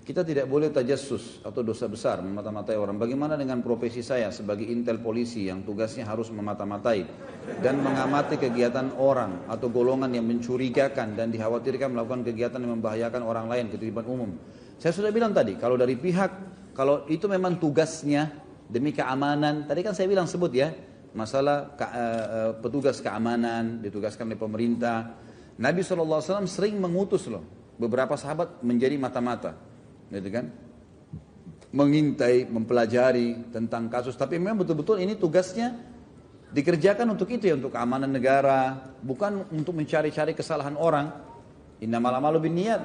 Kita tidak boleh tajassus atau dosa besar memata-matai orang. Bagaimana dengan profesi saya sebagai intel polisi yang tugasnya harus memata-matai dan mengamati kegiatan orang atau golongan yang mencurigakan dan dikhawatirkan melakukan kegiatan yang membahayakan orang lain, ketertiban umum. Saya sudah bilang tadi, kalau dari pihak, kalau itu memang tugasnya demi keamanan, tadi kan saya bilang sebut ya, masalah petugas keamanan ditugaskan oleh pemerintah. Nabi SAW sering mengutus loh beberapa sahabat menjadi mata-mata, gitu kan, mengintai, mempelajari tentang kasus. Tapi memang betul-betul ini tugasnya dikerjakan untuk itu ya, untuk keamanan negara, bukan untuk mencari-cari kesalahan orang. Innamal a'malu binniyat.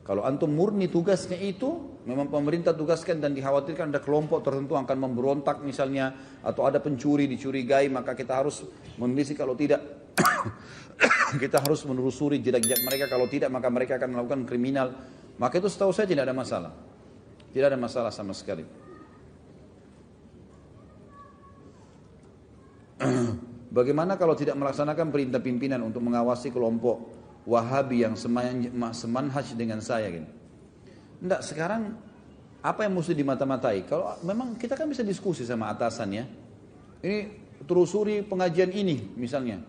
Kalau antum murni tugasnya itu, memang pemerintah tugaskan dan dikhawatirkan ada kelompok tertentu akan memberontak misalnya, atau ada pencuri dicurigai, maka kita harus menelisik, kalau tidak kita harus menelusuri jejak-jejak mereka, kalau tidak maka mereka akan melakukan kriminal. Maka itu setahu saya tidak ada masalah. Tidak ada masalah sama sekali. Bagaimana kalau tidak melaksanakan perintah pimpinan untuk mengawasi kelompok Wahabi yang semanhaj dengan saya gitu? Enggak, sekarang apa yang mesti dimata-matai? Kalau memang kita kan bisa diskusi sama atasan ya. Ini telusuri pengajian ini misalnya.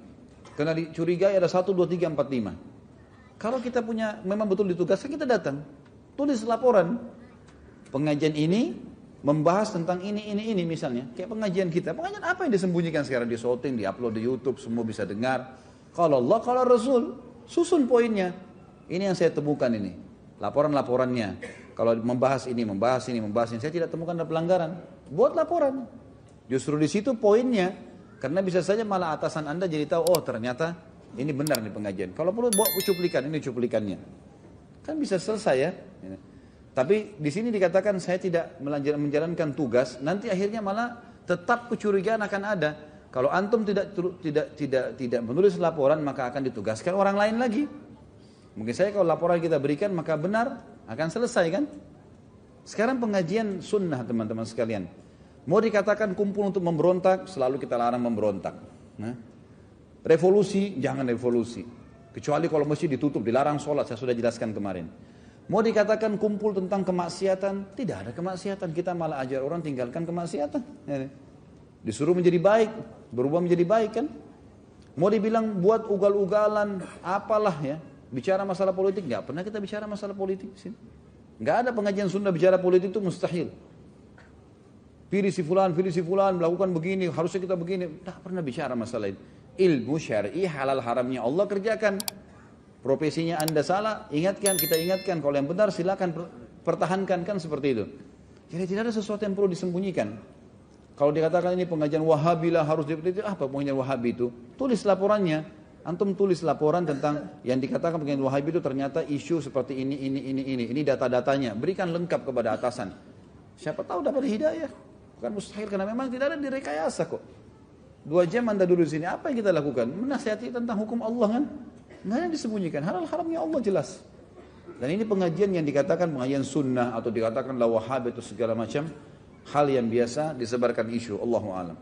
Karena dicurigai ada 1, 2, 3, 4, 5. Kalau kita punya, memang betul ditugaskan, kita datang, tulis laporan. Pengajian ini membahas tentang ini misalnya. Kayak pengajian kita. Pengajian apa yang disembunyikan sekarang? Di shooting, di upload di YouTube, semua bisa dengar. Kalau Allah, kalau Rasul, susun poinnya. Ini yang saya temukan ini. Laporan-laporannya. Kalau membahas ini, saya tidak temukan ada pelanggaran. Buat laporan. Justru di situ poinnya. Karena bisa saja malah atasan Anda jadi tahu, oh ternyata ini benar nih pengajian. Kalau perlu bawa cuplikan, ini cuplikannya. Kan bisa selesai ya. Tapi di sini dikatakan saya tidak menjalankan tugas, nanti akhirnya malah tetap kecurigaan akan ada. Kalau antum tidak menulis laporan, maka akan ditugaskan orang lain lagi. Mungkin saya kalau laporan kita berikan maka benar akan selesai kan? Sekarang pengajian sunnah teman-teman sekalian. Mau dikatakan kumpul untuk memberontak, selalu kita larang memberontak. Nah, revolusi, jangan revolusi. Kecuali kalau masjid ditutup, dilarang sholat, saya sudah jelaskan kemarin. Mau dikatakan kumpul tentang kemaksiatan, tidak ada kemaksiatan. Kita malah ajar orang tinggalkan kemaksiatan. Disuruh menjadi baik, berubah menjadi baik kan. Mau dibilang buat ugal-ugalan, apalah ya. Bicara masalah politik, nggak pernah kita bicara masalah politik di sini. Nggak ada pengajian Sunda bicara politik, itu mustahil. Pilih si fulan, melakukan begini, harusnya kita begini. Tak pernah bicara masalah itu. Ilmu syar'i halal haramnya Allah kerjakan. Profesinya Anda salah, ingatkan, kita ingatkan. Kalau yang benar silakan pertahankan, kan seperti itu. Jadi tidak ada sesuatu yang perlu disembunyikan. Kalau dikatakan ini pengajian Wahabi lah harus diperhatikan, apa pengajian Wahabi itu? Tulis laporannya. Antum tulis laporan tentang yang dikatakan pengajian Wahabi itu ternyata isu seperti ini. Ini data-datanya. Berikan lengkap kepada atasan. Siapa tahu dapat hidayah. Bukan mustahil karena memang tidak ada direkayasa kok. 2 jam Anda duduk di sini, apa yang kita lakukan? Menasihati tentang hukum Allah kan? Nggak ada yang disembunyikan, halal haramnya Allah jelas. Dan ini pengajian yang dikatakan pengajian sunnah atau dikatakan la Wahhabi atau segala macam hal yang biasa disebarkan isu, Allahu a'lam.